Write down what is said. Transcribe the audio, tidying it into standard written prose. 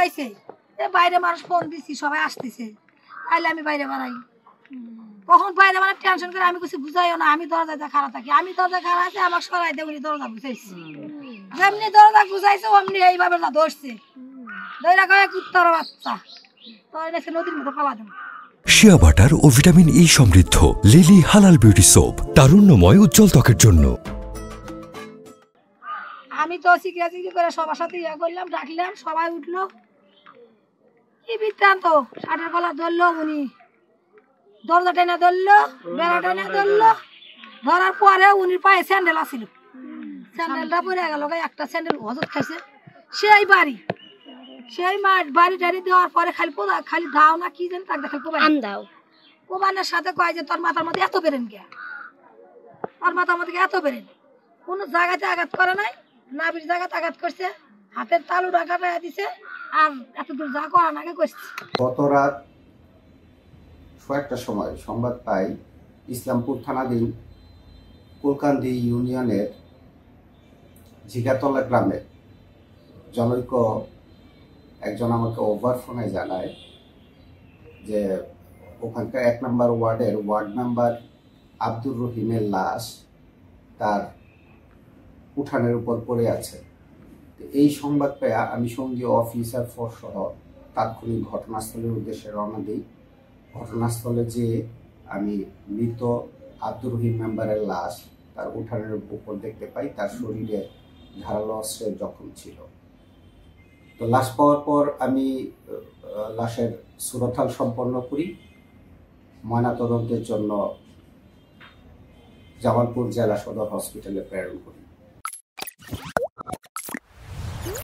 বুঝাইছে বাইরে মানুষ ফোন দিছি সবাই আসতেছে তাইলে আমি বাইরে বাড়াই কখন বাইরে মানে টেনশন করে আমি কিছু বুঝাইও না আমি দরজাতে খাড়া থাকি আমি দরজা খাড়া আছে আমাকে সরাই দিয়ে উনি দরজা বুঝাইছি যেমনি দরজা বুঝাইছে অমনি এইভাবে না ধরছে ধরে কয়ে কুত্তার বাচ্চা তো এনেছে নদীর মতো পালা দেবো শিয়া বাটার ও ভিটামিন ই সমৃদ্ধ লিলি হালাল বিউটি সোপ তারুণ্যময় উজ্জ্বল ত্বকের জন্য। আমি তো চিকরি করে সবার সাথে ইয়া করলাম ডাকলাম সবাই উঠলো কি বৃত্তান্ত শার্টের গলা ধরলো উনি দরজা টেনে ধরলো বেড়া টেনে ধরলো ধরার পরে উনি পায়ে স্যান্ডেল আসছিল স্যান্ডেলটা পরে গেল একটা স্যান্ডেল হজত খাইছে সেই বাড়ি সেই বাড়ি টাড়ি দেওয়ার পরে খালি দাও না কি জানি তাকে খালি দাও কোবানের সাথে কয় যে তোর মাথার মধ্যে এত বেরেন কে তোর মাথার মধ্যে এত বেরেন কোনো জায়গাতে আঘাত করে নাই নাভির জায়গাতে আঘাত করছে হাতের তালু ডাকাটা দিছে আর এত দূর যা করার আগে করছে। গত রাত কয়েকটা সময় সংবাদ পাই ইসলামপুর থানাধীন কুলকান্দি ইউনিয়নের ঝিগাতলা গ্রামে জনৈক একজন আমাকে ওভার ফোনে জানায় যে ওখানকার ১ নম্বর ওয়ার্ডের ওয়ার্ড মেম্বার আব্দুর রহিমের লাশ তার উঠানের উপর পড়ে আছে। এই সংবাদ পেয়ে আমি সঙ্গীয় অফিসার ফোর্স সহ তাৎক্ষণিক ঘটনাস্থলের উদ্দেশ্যে রওনা দিই। ঘটনাস্থলে যে আমি মৃত আব্দুর রহিম মেম্বারের লাশ তার উঠানের উপর দেখতে পাই, তার শরীরে ধারালো অস্ত্রের জখম ছিল। তো লাশ পাওয়ার পর আমি লাশের সুরতাল সম্পন্ন করি, ময়নাতদন্তের জন্য জামালপুর জেলা সদর হসপিটালে প্রেরণ করি।